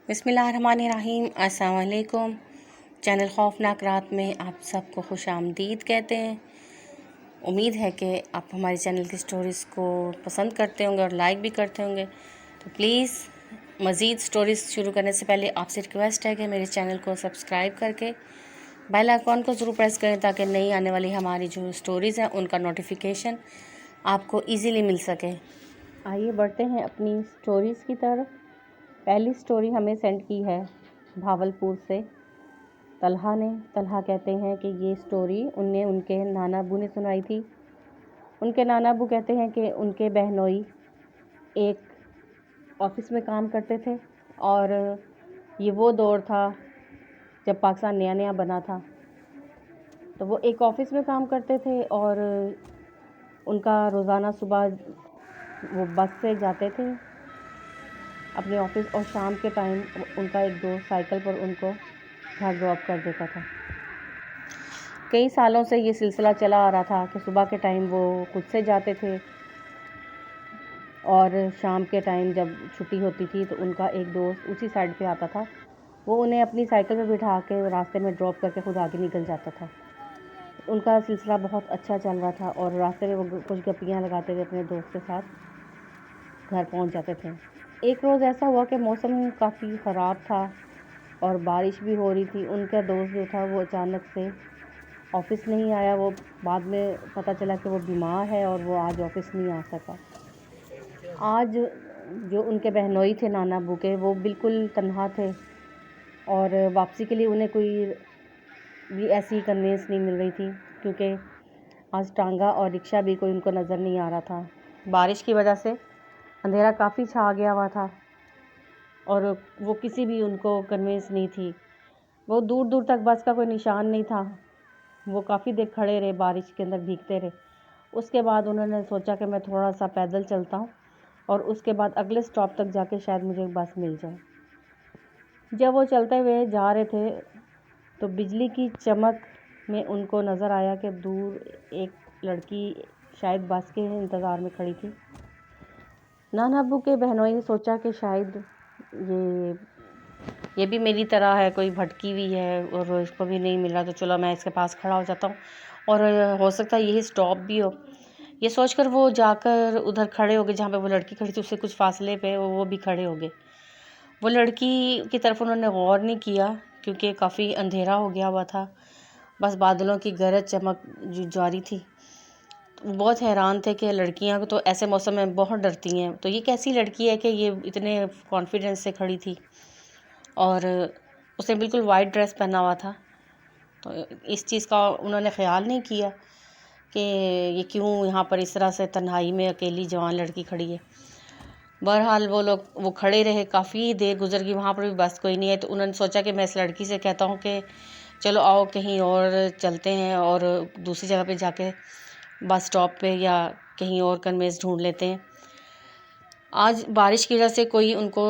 بسم اللہ الرحمن الرحیم۔ السلام علیکم۔ چینل خوفناک رات میں آپ سب کو خوش آمدید کہتے ہیں۔ امید ہے کہ آپ ہمارے چینل کی سٹوریز کو پسند کرتے ہوں گے اور لائک بھی کرتے ہوں گے، تو پلیز مزید سٹوریز شروع کرنے سے پہلے آپ سے ریکویسٹ ہے کہ میرے چینل کو سبسکرائب کر کے بیل آئیکن کو ضرور پریس کریں تاکہ نئی آنے والی ہماری جو سٹوریز ہیں ان کا نوٹیفیکیشن آپ کو ایزیلی مل سکے۔ آئیے بڑھتے ہیں اپنی سٹوریز کی طرف۔ پہلی سٹوری ہمیں سینڈ کی ہے بھاولپور سے طلحہ نے۔ طلحہ کہتے ہیں کہ یہ سٹوری ان کے نانا ابو نے سنائی تھی۔ ان کے نانا ابو کہتے ہیں کہ ان کے بہنوئی ایک آفس میں کام کرتے تھے، اور یہ وہ دور تھا جب پاکستان نیا نیا بنا تھا، تو وہ ایک آفس میں کام کرتے تھے اور ان کا روزانہ صبح وہ بس سے جاتے تھے اپنے آفس، اور شام کے ٹائم ان کا ایک دوست سائیکل پر ان کو گھر ڈراپ کر دیتا تھا۔ کئی سالوں سے یہ سلسلہ چلا آ رہا تھا کہ صبح کے ٹائم وہ خود سے جاتے تھے اور شام کے ٹائم جب چھٹی ہوتی تھی تو ان کا ایک دوست اسی سائڈ پہ آتا تھا، وہ انہیں اپنی سائیکل پہ بٹھا کے راستے میں ڈراپ کر کے خود آگے نکل جاتا تھا۔ ان کا سلسلہ بہت اچھا چل رہا تھا اور راستے میں وہ کچھ گپیاں لگاتے ہوئے اپنے دوست کے ساتھ گھر پہنچ جاتے تھے۔ ایک روز ایسا ہوا کہ موسم کافی خراب تھا اور بارش بھی ہو رہی تھی۔ ان کا دوست جو تھا وہ اچانک سے آفس نہیں آیا۔ وہ بعد میں پتہ چلا کہ وہ بیمار ہے اور وہ آج آفس نہیں آ سکا۔ آج جو ان کے بہنوئی تھے نانا ابو کے، وہ بالکل تنہا تھے اور واپسی کے لیے انہیں کوئی بھی ایسی کنوینس نہیں مل رہی تھی، کیونکہ آج ٹانگا اور رکشہ بھی کوئی ان کو نظر نہیں آ رہا تھا۔ بارش کی وجہ سے اندھیرا کافی چھا گیا ہوا تھا اور وہ کسی بھی ان کو کنوینس نہیں تھی۔ وہ دور دور تک بس کا کوئی نشان نہیں تھا۔ وہ کافی دیر کھڑے رہے، بارش کے اندر بھیگتے رہے۔ اس کے بعد انہوں نے سوچا کہ میں تھوڑا سا پیدل چلتا ہوں اور اس کے بعد اگلے سٹاپ تک جا کے شاید مجھے بس مل جائے۔ جب وہ چلتے ہوئے جا رہے تھے تو بجلی کی چمک میں ان کو نظر آیا کہ دور ایک لڑکی شاید بس کے انتظار میں کھڑی تھی۔ نانا ابو کے بہنوئی نے سوچا کہ شاید یہ بھی میری طرح ہے، کوئی بھٹکی ہوئی ہے اور اس کو بھی نہیں مل رہا، تو چلو میں اس کے پاس کھڑا ہو جاتا ہوں اور ہو سکتا ہے یہی سٹاپ بھی ہو۔ یہ سوچ کر وہ جا کر ادھر کھڑے ہو گئے جہاں پہ وہ لڑکی کھڑی تھی، اس سے کچھ فاصلے پہ وہ بھی کھڑے ہو گئے۔ وہ لڑکی کی طرف انہوں نے غور نہیں کیا کیونکہ کافی اندھیرا ہو گیا ہوا تھا، بس بادلوں کی گرج چمک جاری تھی۔ بہت حیران تھے کہ لڑکیاں تو ایسے موسم میں بہت ڈرتی ہیں، تو یہ کیسی لڑکی ہے کہ یہ اتنے کانفیڈنس سے کھڑی تھی، اور اس نے بالکل وائٹ ڈریس پہنا ہوا تھا۔ تو اس چیز کا انہوں نے خیال نہیں کیا کہ یہ کیوں یہاں پر اس طرح سے تنہائی میں اکیلی جوان لڑکی کھڑی ہے۔ بہرحال وہ کھڑے رہے، کافی دیر گزر گئی، وہاں پر بھی بس کوئی نہیں ہے، تو انہوں نے سوچا کہ میں اس لڑکی سے کہتا ہوں کہ چلو آؤ کہیں اور چلتے ہیں اور دوسری جگہ پہ جا کے بس سٹاپ پہ یا کہیں اور کنوینس ڈھونڈ لیتے ہیں۔ آج بارش کی وجہ سے کوئی ان کو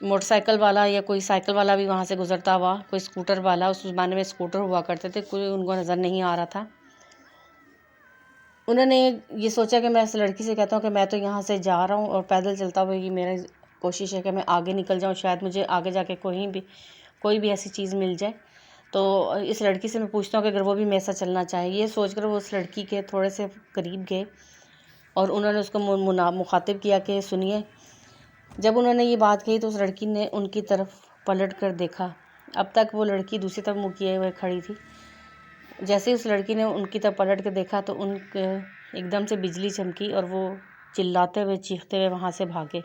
موٹر سائیکل والا یا کوئی سائیکل والا بھی وہاں سے گزرتا ہوا، کوئی اسکوٹر والا، اس زمانے میں اسکوٹر ہوا کرتے تھے، کوئی ان کو نظر نہیں آ رہا تھا۔ انہوں نے یہ سوچا کہ میں اس لڑکی سے کہتا ہوں کہ میں تو یہاں سے جا رہا ہوں اور پیدل چلتا ہوا یہ میرا کوشش ہے کہ میں آگے نکل جاؤں، شاید مجھے آگے جا کے کوئی بھی ایسی چیز مل جائے، تو اس لڑکی سے میں پوچھتا ہوں کہ اگر وہ بھی میرے ساتھ چلنا چاہے۔ یہ سوچ کر وہ اس لڑکی کے تھوڑے سے قریب گئے اور انہوں نے اس کو مخاطب کیا کہ سنیے۔ جب انہوں نے یہ بات کہی تو اس لڑکی نے ان کی طرف پلٹ کر دیکھا۔ اب تک وہ لڑکی دوسری طرف منہ کیے ہوئے کھڑی تھی۔ جیسے اس لڑکی نے ان کی طرف پلٹ کے دیکھا تو ان کے ایک دم سے بجلی چمکی اور وہ چلاتے ہوئے چیختے ہوئے وہاں سے بھاگے۔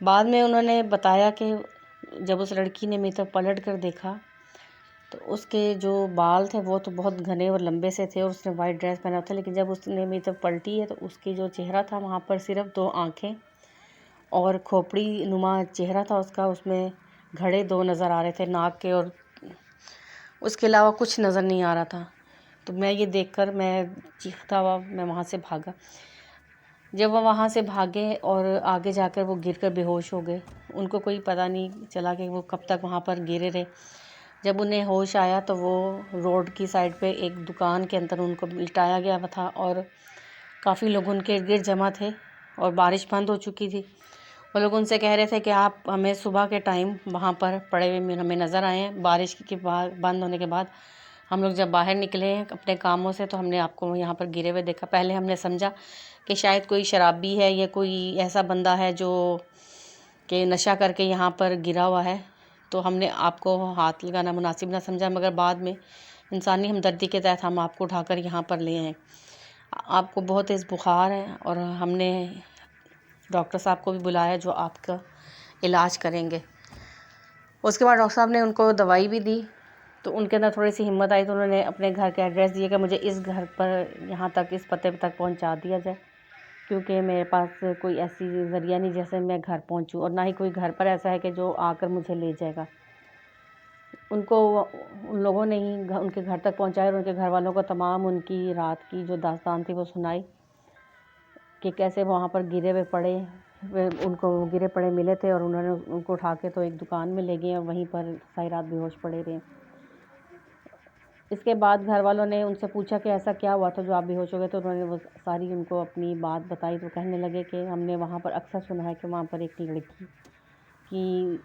بعد میں انہوں نے بتایا کہ جب اس لڑکی نے میری طرف پلٹ کر دیکھا تو اس کے جو بال تھے وہ تو بہت گھنے اور لمبے سے تھے اور اس نے وائٹ ڈریس پہنا تھا، لیکن جب اس نے میری طرف پلٹی ہے تو اس کی جو چہرہ تھا وہاں پر صرف 2 آنکھیں اور کھوپڑی نما چہرہ تھا اس کا، اس میں گھڑے 2 نظر آ رہے تھے ناک کے، اور اس کے علاوہ کچھ نظر نہیں آ رہا تھا۔ تو میں یہ دیکھ کر میں چیختا ہوا میں وہاں سے بھاگا۔ جب وہ وہاں سے بھاگے اور آگے جا کر وہ گر کر بے ہوش ہو گئے، ان کو کوئی پتہ نہیں چلا کہ وہ کب تک وہاں پر گرے رہے۔ جب انہیں ہوش آیا تو وہ روڈ کی سائڈ پہ ایک دکان کے اندر ان کو لٹایا گیا تھا اور کافی لوگ ان کے ارد گرد جمع تھے اور بارش بند ہو چکی تھی۔ وہ لوگ ان سے کہہ رہے تھے کہ آپ ہمیں صبح کے ٹائم وہاں پر پڑے ہوئے ہمیں نظر آئے ہیں، بارش کے بعد بند ہونے کے بعد ہم لوگ جب باہر نکلے ہیں اپنے کاموں سے تو ہم نے آپ کو یہاں پر گرے ہوئے دیکھا۔ پہلے ہم نے سمجھا کہ شاید کوئی شرابی ہے یا کوئی ایسا بندہ ہے جو کہ نشہ کر کے یہاں پر گرا ہوا ہے، تو ہم نے آپ کو ہاتھ لگانا مناسب نہ سمجھا، مگر بعد میں انسانی ہمدردی کے تحت ہم آپ کو اٹھا کر یہاں پر لے آئے۔ آپ کو بہت تیز بخار ہے اور ہم نے ڈاکٹر صاحب کو بھی بلایا جو آپ کا علاج کریں گے۔ اس کے بعد ڈاکٹر صاحب نے ان کو دوائی بھی دی، تو ان کے اندر تھوڑی سی ہمت آئی تو انہوں نے اپنے گھر کے ایڈریس دیے کہ مجھے اس گھر پر یہاں تک اس پتے تک پہنچا دیا جائے، کیونکہ میرے پاس کوئی ایسی ذریعہ نہیں جیسے میں گھر پہنچوں، اور نہ ہی کوئی گھر پر ایسا ہے کہ جو آ کر مجھے لے جائے گا۔ ان کو ان لوگوں نے ہی ان کے گھر تک پہنچایا اور ان کے گھر والوں کو تمام ان کی رات کی جو داستان تھی وہ سنائی کہ کیسے وہاں پر گرے ہوئے پڑے، ان کو گرے پڑے ملے تھے اور انہوں نے ان کو اٹھا کے تو ایک دکان میں لے گئے اور وہیں پر ساری رات بے ہوش پڑے رہے۔ اس کے بعد گھر والوں نے ان سے پوچھا کہ ایسا کیا ہوا تھا جو آپ بے ہوش ہو گئے، تو انہوں نے وہ ساری ان کو اپنی بات بتائی، تو کہنے لگے کہ ہم نے وہاں پر اکثر سنا ہے کہ وہاں پر ایک لڑکی کی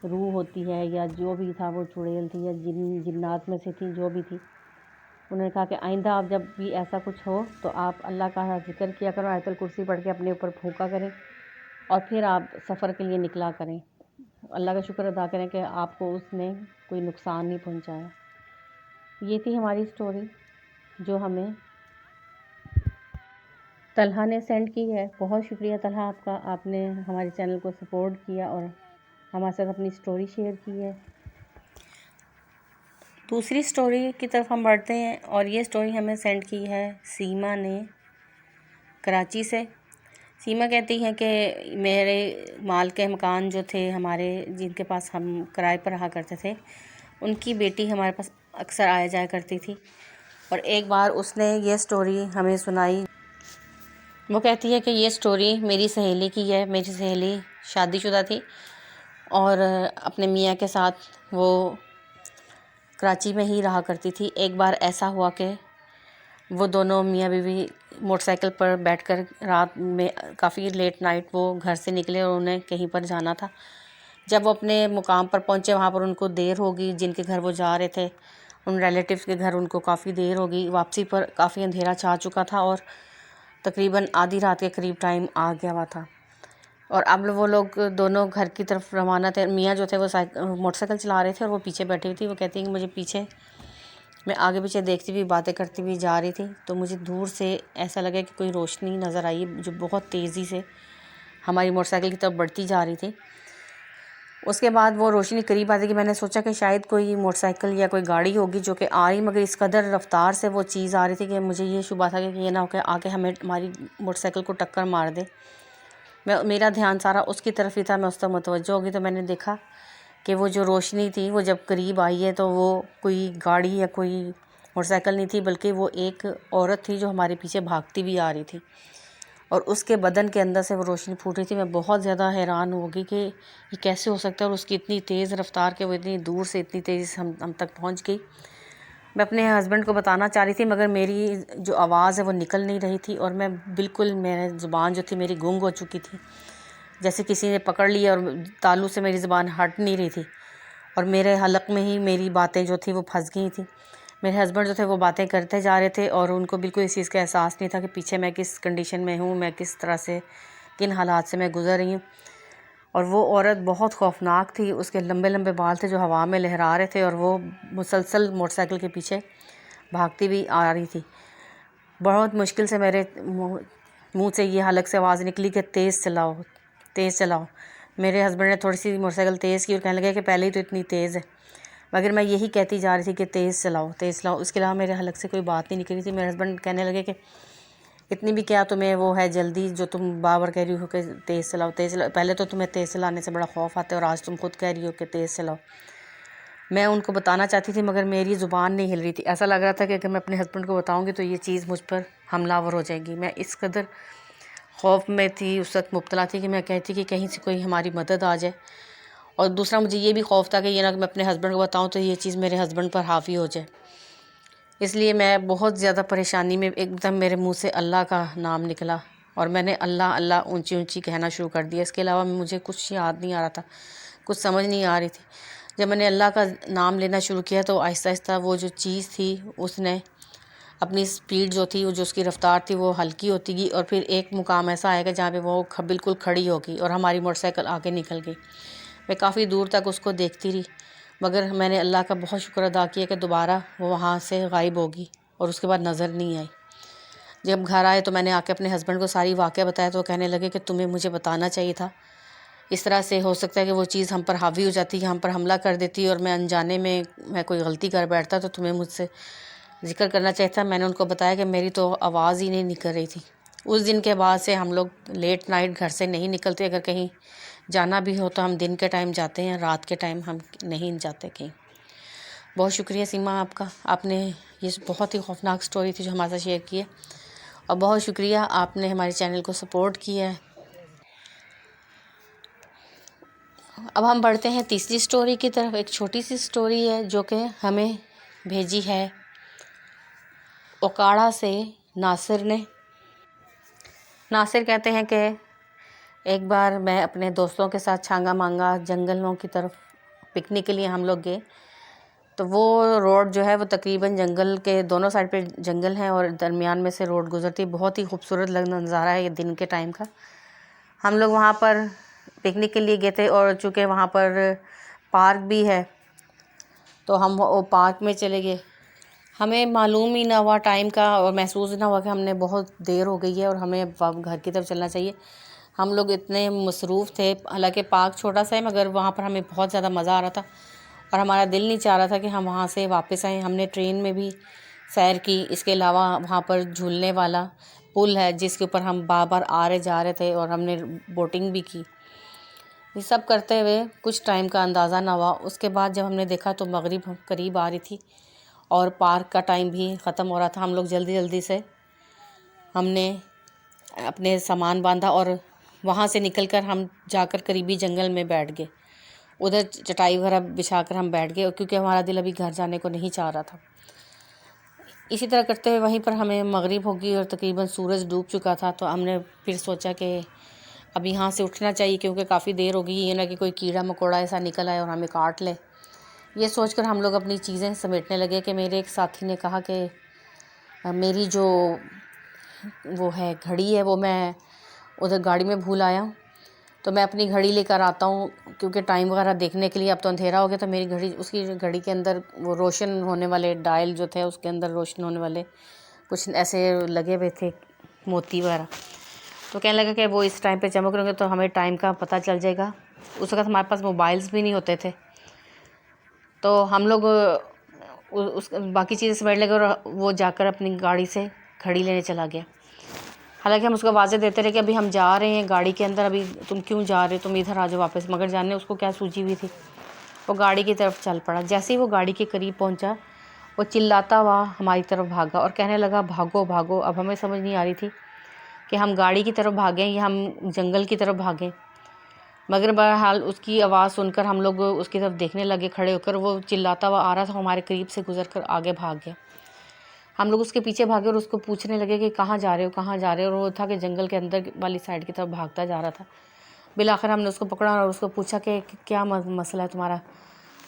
روح ہوتی ہے یا جو بھی تھا وہ چڑیل تھی یا جنات میں سے تھی جو بھی تھی۔ انہوں نے کہا کہ آئندہ آپ جب بھی ایسا کچھ ہو تو آپ اللہ کا ذکر کیا کرو، آیت الکرسی پڑھ کے اپنے اوپر پھونکا کریں اور پھر آپ سفر کے لیے نکلا کریں۔ اللہ کا شکر ادا کریں کہ آپ کو اس نے کوئی نقصان نہیں پہنچایا۔ یہ تھی ہماری سٹوری جو ہمیں طلحہ نے سینڈ کی ہے۔ بہت شکریہ طلحہ آپ کا، آپ نے ہمارے چینل کو سپورٹ کیا اور ہمارے ساتھ اپنی سٹوری شیئر کی ہے۔ دوسری سٹوری کی طرف ہم بڑھتے ہیں، اور یہ سٹوری ہمیں سینڈ کی ہے سیما نے کراچی سے۔ سیما کہتی ہیں کہ میرے مالک مکان جو تھے ہمارے، جن کے پاس ہم کرائے پر رہا کرتے تھے، ان کی بیٹی ہمارے پاس اکثر آیا جایا کرتی تھی، اور ایک بار اس نے یہ سٹوری ہمیں سنائی۔ وہ کہتی ہے کہ یہ سٹوری میری سہیلی کی ہے۔ میری سہیلی شادی شدہ تھی اور اپنے میاں کے ساتھ وہ کراچی میں ہی رہا کرتی تھی۔ ایک بار ایسا ہوا کہ وہ دونوں میاں بیوی موٹر سائیکل پر بیٹھ کر رات میں کافی لیٹ نائٹ وہ گھر سے نکلے اور انہیں کہیں پر جانا تھا۔ جب وہ اپنے مقام پر پہنچے وہاں پر ان کو دیر ہوگی، جن کے گھر وہ جا رہے تھے ان ریلیٹیوز کے گھر ان کو کافی دیر ہوگی۔ واپسی پر کافی اندھیرا چھا چکا تھا اور تقریباً آدھی رات کے قریب ٹائم آ گیا ہوا تھا، اور اب وہ لوگ دونوں گھر کی طرف روانہ تھے۔ میاں جو تھے وہ موٹر سائیکل چلا رہے تھے اور وہ پیچھے بیٹھی ہوئی تھی۔ وہ کہتی ہیں کہ مجھے پیچھے، میں آگے پیچھے دیکھتی ہوئی باتیں کرتی ہوئی جا رہی تھی، تو مجھے دور سے ایسا لگا کہ کوئی روشنی نظر آئی جو بہت تیزی سے ہماری موٹر سائیکل کی طرف بڑھتی جا رہی تھی۔ اس کے بعد وہ روشنی قریب آتی کہ میں نے سوچا کہ شاید کوئی موٹر سائیکل یا کوئی گاڑی ہوگی جو کہ آ رہی، مگر اس قدر رفتار سے وہ چیز آ رہی تھی کہ مجھے یہ شبہ تھا کہ یہ نہ ہو کہ آ کے ہماری موٹر سائیکل کو ٹکر مار دے۔ میرا دھیان سارا اس کی طرف ہی تھا، میں اس طرف متوجہ ہوگی، تو میں نے دیکھا کہ وہ جو روشنی تھی وہ جب قریب آئی ہے تو وہ کوئی گاڑی یا کوئی موٹر سائیکل نہیں تھی، بلکہ وہ ایک عورت تھی جو ہمارے پیچھے بھاگتی بھی آ رہی تھی، اور اس کے بدن کے اندر سے وہ روشنی پھوٹ رہی تھی۔ میں بہت زیادہ حیران ہو گئی کہ یہ کیسے ہو سکتا ہے، اور اس کی اتنی تیز رفتار کہ وہ اتنی دور سے اتنی تیزی سے ہم تک پہنچ گئی۔ میں اپنے ہسبینڈ کو بتانا چاہ رہی تھی مگر میری جو آواز ہے وہ نکل نہیں رہی تھی، اور میں بالکل، میرے زبان جو تھی میری گنگ ہو چکی تھی، جیسے کسی نے پکڑ لیا اور تالو سے میری زبان ہٹ نہیں رہی تھی، اور میرے حلق میں ہی میری باتیں جو تھی وہ پھنس گئی تھیں۔ میرے ہسبینڈ جو تھے وہ باتیں کرتے جا رہے تھے اور ان کو بالکل اس چیز کا احساس نہیں تھا کہ پیچھے میں کس کنڈیشن میں ہوں، میں کس طرح سے، کن حالات سے میں گزر رہی ہوں۔ اور وہ عورت بہت خوفناک تھی، اس کے لمبے لمبے بال تھے جو ہوا میں لہرا رہے تھے، اور وہ مسلسل موٹر سائیکل کے پیچھے بھاگتی بھی آ رہی تھی۔ بہت مشکل سے میرے منہ سے یہ حلق سے آواز نکلی کہ تیز چلاؤ، تیز چلاؤ۔ میرے ہسبینڈ نے تھوڑی سی موٹر سائیکل تیز کی اور کہنے لگے کہ پہلے ہی تو اتنی تیز ہے، مگر میں یہی کہتی جا رہی تھی کہ تیز چلاؤ، تیز چلاؤ۔ اس کے علاوہ میرے حلق سے کوئی بات نہیں نکلی تھی۔ میرے ہسبینڈ کہنے لگے کہ اتنی بھی کیا تمہیں وہ ہے جلدی جو تم بار کہہ رہی ہو کہ تیز چلاؤ، تیز چلاؤ، پہلے تو تمہیں تیز چلانے سے بڑا خوف آتا ہے اور آج تم خود کہہ رہی ہو کہ تیز چلاؤ۔ میں ان کو بتانا چاہتی تھی مگر میری زبان نہیں ہل رہی تھی۔ ایسا لگ رہا تھا کہ اگر میں اپنے ہسبینڈ کو بتاؤں گی تو یہ چیز مجھ پر حملہ آور ہو جائے گی۔ میں اس قدر خوف میں تھی، اس وقت مبتلا تھی کہ میں کہتی کہ کہیں سے کوئی ہماری مدد آ جائے، اور دوسرا مجھے یہ بھی خوف تھا کہ یہ نہ کہ میں اپنے ہسبینڈ کو بتاؤں تو یہ چیز میرے ہسبینڈ پر حاوی ہو جائے۔ اس لیے میں بہت زیادہ پریشانی میں، ایک دم میرے منہ سے اللہ کا نام نکلا اور میں نے اللہ اللہ اونچی اونچی کہنا شروع کر دیا. اس کے علاوہ مجھے کچھ یاد نہیں آ رہا تھا، کچھ سمجھ نہیں آ رہی تھی. جب میں نے اللہ کا نام لینا شروع کیا تو آہستہ آہستہ وہ جو چیز تھی اس نے اپنی سپیڈ جو تھی، جو اس کی رفتار تھی وہ ہلکی ہوتی گئی، اور پھر ایک مقام ایسا آئے گا جہاں پہ وہ بالکل کھڑی ہوگی اور ہماری موٹر سائیکل آگے نکل گئی. میں کافی دور تک اس کو دیکھتی رہی، مگر میں نے اللہ کا بہت شکر ادا کیا کہ دوبارہ وہ وہاں سے غائب ہوگی اور اس کے بعد نظر نہیں آئی. جب گھر آئے تو میں نے آ کے اپنے ہسبینڈ کو ساری واقعہ بتایا تو وہ کہنے لگے کہ تمہیں مجھے بتانا چاہیے تھا. اس طرح سے ہو سکتا ہے کہ وہ چیز ہم پر حاوی ہو جاتی، ہم پر حملہ کر دیتی، اور میں انجانے میں کوئی غلطی کر بیٹھتا تو تمہیں مجھ سے ذکر کرنا چاہیے تھا. میں نے ان کو بتایا کہ میری تو آواز ہی نہیں نکل رہی تھی. اس دن کے بعد سے ہم لوگ لیٹ نائٹ گھر سے نہیں نکلتے. اگر کہیں جانا بھی ہو تو ہم دن کے ٹائم جاتے ہیں، رات کے ٹائم ہم نہیں جاتے کہیں. بہت شکریہ سیما آپ کا، آپ نے یہ بہت ہی خوفناک سٹوری تھی جو ہمارے ساتھ شیئر کی ہے، اور بہت شکریہ آپ نے ہمارے چینل کو سپورٹ کیا ہے. اب ہم بڑھتے ہیں تیسری سٹوری کی طرف. ایک چھوٹی سی سٹوری ہے جو کہ ہمیں بھیجی ہے اوکاڑا سے ناصر نے. ناصر کہتے ہیں کہ ایک بار میں اپنے دوستوں کے ساتھ چھانگا مانگا جنگلوں کی طرف پکنک کے لیے ہم لوگ گئے. تو وہ روڈ جو ہے وہ تقریباً جنگل کے دونوں سائڈ پہ جنگل ہیں اور درمیان میں سے روڈ گزرتی. بہت ہی خوبصورت نظارہ ہے یہ دن کے ٹائم کا. ہم لوگ وہاں پر پکنک کے لیے گئے تھے، اور چونکہ وہاں پر پارک بھی ہے تو ہم وہ پارک میں چلے گئے. ہمیں معلوم ہی نہ ہوا ٹائم کا، اور محسوس نہ ہوا کہ ہم نے بہت دیر ہو گئی ہے اور ہمیں گھر کی طرف چلنا چاہیے. ہم لوگ اتنے مصروف تھے، حالانکہ پارک چھوٹا سا ہے مگر وہاں پر ہمیں بہت زیادہ مزہ آ رہا تھا، اور ہمارا دل نہیں چاہ رہا تھا کہ ہم وہاں سے واپس آئیں. ہم نے ٹرین میں بھی سیر کی. اس کے علاوہ وہاں پر جھولنے والا پل ہے جس کے اوپر ہم بار بار آ رہے جا رہے تھے، اور ہم نے بوٹنگ بھی کی. یہ سب کرتے ہوئے کچھ ٹائم کا اندازہ نہ ہوا. اس کے بعد جب ہم نے دیکھا تو مغرب قریب آ رہی تھی اور پارک کا ٹائم بھی ختم ہو رہا تھا. ہم لوگ جلدی جلدی سے ہم نے اپنے سامان باندھا اور وہاں سے نکل کر ہم جا کر قریبی جنگل میں بیٹھ گئے. ادھر چٹائی وغیرہ بچھا کر ہم بیٹھ گئے کیونکہ ہمارا دل ابھی گھر جانے کو نہیں چاہ رہا تھا. اسی طرح کرتے ہوئے وہیں پر ہمیں مغرب ہوگی اور تقریباً سورج ڈوب چکا تھا. تو ہم نے پھر سوچا کہ اب یہاں سے اٹھنا چاہیے کیونکہ کافی دیر ہو گئی، یہ نہ کہ کوئی کیڑا مکوڑا ایسا نکل آئے اور ہمیں کاٹ لے. یہ سوچ کر ہم لوگ اپنی چیزیں سمیٹنے لگے کہ میرے ایک ساتھی نے کہا کہ میری جو وہ ہے گھڑی ہے وہ میں ادھر گاڑی میں بھول آیا ہوں، تو میں اپنی گھڑی لے کر آتا ہوں کیونکہ ٹائم وغیرہ دیکھنے کے لیے. اب تو اندھیرا ہو گیا تو میری گھڑی، اس کی گھڑی کے اندر وہ روشن ہونے والے ڈائل جو تھے اس کے اندر روشن ہونے والے کچھ ایسے لگے ہوئے تھے موتی وغیرہ. تو کہنے لگا کہ وہ اس ٹائم پہ چمک رہے گے تو ہمیں ٹائم کا پتہ چل جائے گا. اس وقت ہمارے پاس موبائلز بھی نہیں ہوتے تھے. تو ہم لوگ اس باقی چیزیں سمیٹ لے گئے اور وہ جا کر اپنی گاڑی سے گھڑی لینے چلا گیا. حالانکہ ہم اس کو واضح دیتے رہے کہ ابھی ہم جا رہے ہیں گاڑی کے اندر، ابھی تم کیوں جا رہے، تم ادھر آ جاؤ واپس. مگر جاننے اس کو کیا سوجی ہوئی تھی، وہ گاڑی کی طرف چل پڑا. جیسے ہی وہ گاڑی کے قریب پہنچا وہ چلاتا ہوا ہماری طرف بھاگا اور کہنے لگا بھاگو بھاگو. اب ہمیں سمجھ نہیں آ رہی تھی کہ ہم گاڑی کی طرف بھاگیں یا ہم جنگل کی طرف بھاگیں. مگر بہرحال اس کی آواز سن کر ہم لوگ اس کی طرف دیکھنے لگے کھڑے ہو کر. وہ چلاتا ہوا آ رہا تھا، ہمارے قریب سے گزر کر آگے بھاگ گیا. ہم لوگ اس کے پیچھے بھاگے اور اس کو پوچھنے لگے کہ کہاں جا رہے ہو کہاں جا رہے ہو، اور وہ تھا کہ جنگل کے اندر والی سائڈ کی طرف بھاگتا جا رہا تھا. بالآخر ہم نے اس کو پکڑا اور اس کو پوچھا کہ کیا مسئلہ ہے تمہارا،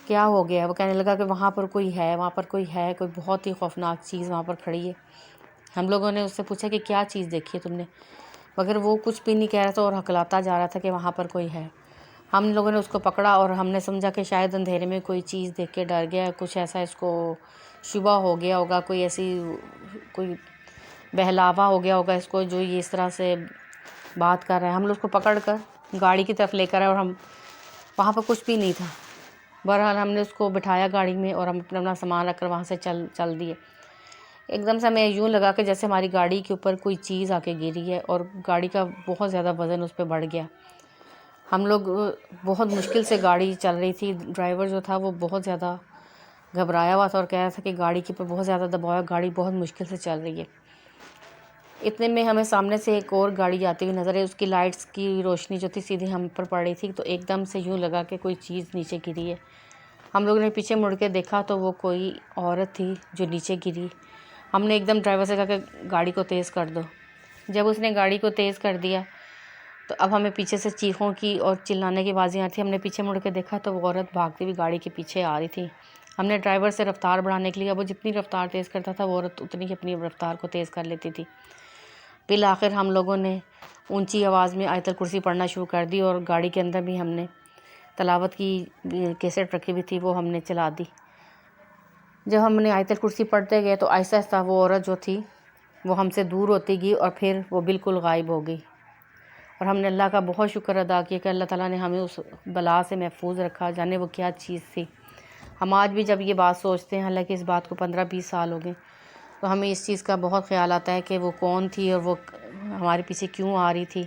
کیا ہو گیا. وہ کہنے لگا کہ وہاں پر کوئی ہے، وہاں پر کوئی ہے، کوئی بہت ہی خوفناک چیز وہاں پر کھڑی ہے. ہم لوگوں نے اس سے پوچھا کہ کیا چیز دیکھی ہے تم نے، مگر وہ کچھ بھی نہیں کہہ رہا تھا اور ہکلاتا جا رہا تھا کہ وہاں پر کوئی ہے. ہم لوگوں نے اس کو پکڑا اور ہم نے سمجھا کہ شاید اندھیرے میں کوئی چیز دیکھ کے ڈر گیا، کچھ ایسا اس کو شبہ ہو گیا ہوگا، کوئی ایسی کوئی بہلاوا ہو گیا ہوگا اس کو جو یہ اس طرح سے بات کر رہا ہے. ہم لوگ اس کو پکڑ کر گاڑی کی طرف لے کر آئے اور ہم وہاں پر کچھ بھی نہیں تھا. بہرحال ہم نے اس کو بٹھایا گاڑی میں اور ہم اپنا سامان رکھ کر وہاں سے چل دیے. ایک دم سے ہمیں یوں لگا کہ جیسے ہماری گاڑی کے اوپر کوئی چیز آ کے گری ہے اور گاڑی کا بہت زیادہ وزن اس پہ بڑھ گیا. ہم لوگ بہت مشکل سے گاڑی چل رہی تھی. ڈرائیور جو تھا وہ بہت زیادہ گھبرایا ہوا تھا اور کہہ رہا تھا کہ گاڑی کے اوپر بہت زیادہ دباؤ ہے، گاڑی بہت مشکل سے چل رہی ہے. اتنے میں ہمیں سامنے سے ایک اور گاڑی آتی ہوئی نظر آئی. اس کی لائٹس کی روشنی جو تھی سیدھی ہم پر پڑ رہی تھی، تو ایک دم سے یوں لگا کہ کوئی چیز نیچے گری ہے. ہم لوگوں نے پیچھے مڑ کے دیکھا تو وہ کوئی عورت تھی جو نیچے گری. ہم نے ایک دم ڈرائیور سے کہا کہ گاڑی کو تیز کر دو. جب اس نے گاڑی کو تیز کر دیا تو اب ہمیں پیچھے سے چیخوں کی اور چلانے کی آوازیں آتی. ہم نے پیچھے مڑ کے دیکھا تو وہ عورت بھاگتی ہوئی گاڑی کے پیچھے آ رہی تھی. ہم نے ڈرائیور سے رفتار بڑھانے کے لیے، وہ جتنی رفتار تیز کرتا تھا وہ عورت اتنی ہی اپنی رفتار کو تیز کر لیتی تھی. بالآخر ہم لوگوں نے اونچی آواز میں آیت الکرسی پڑھنا شروع کر دی اور گاڑی کے اندر بھی ہم نے تلاوت کی کیسٹ رکھی ہوئی تھی وہ ہم نے چلا دی. جب ہم نے آیت الکرسی پڑھتے گئے تو آہستہ آہستہ وہ عورت جو تھی وہ ہم سے دور ہوتی گئی اور پھر وہ بالکل غائب ہو گئی. اور ہم نے اللہ کا بہت شکر ادا کیا کہ اللہ تعالیٰ نے ہمیں اس بلا سے محفوظ رکھا. جانے وہ کیا چیز تھی. ہم آج بھی جب یہ بات سوچتے ہیں، حالانکہ اس بات کو 15-20 سال ہو گئے، تو ہمیں اس چیز کا بہت خیال آتا ہے کہ وہ کون تھی اور وہ ہمارے پیچھے کیوں آ رہی تھی.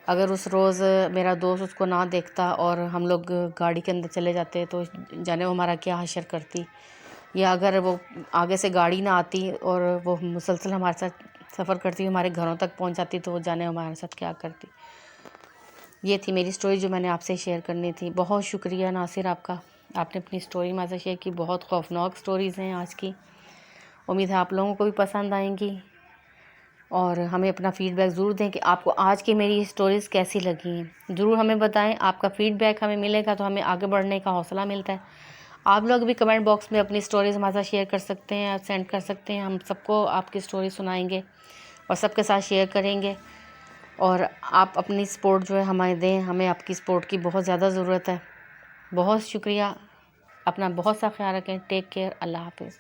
اگر اس روز میرا دوست اس کو نہ دیکھتا اور ہم لوگ گاڑی کے اندر چلے جاتے تو جانے وہ ہمارا کیا حشر کرتی، یا اگر وہ آگے سے گاڑی نہ آتی اور وہ مسلسل ہمارے ساتھ سفر کرتی، ہمارے گھروں تک پہنچ جاتی تو وہ جانے ہمارے ساتھ کیا کرتی. یہ تھی میری سٹوری جو میں نے آپ سے شیئر کرنی تھی. بہت شکریہ ناصر آپ کا، آپ نے اپنی سٹوری مجھ سے شیئر کی. بہت خوفناک سٹوریز ہیں آج کی. امید ہے آپ لوگوں کو بھی پسند آئیں گی، اور ہمیں اپنا فیڈ بیک ضرور دیں کہ آپ کو آج کی میری سٹوریز کیسی لگی ہیں. ضرور ہمیں بتائیں. آپ کا فیڈ بیک ہمیں ملے گا تو ہمیں آگے بڑھنے کا حوصلہ ملتا ہے. آپ لوگ بھی کمنٹ باکس میں اپنی سٹوریز ہمارے ساتھ شیئر کر سکتے ہیں، سینڈ کر سکتے ہیں. ہم سب کو آپ کی سٹوری سنائیں گے اور سب کے ساتھ شیئر کریں گے. اور آپ اپنی سپورٹ جو ہے ہمیں دیں، ہمیں آپ کی سپورٹ کی بہت زیادہ ضرورت ہے. بہت شکریہ. اپنا بہت سا خیال رکھیں. Take care. اللہ حافظ.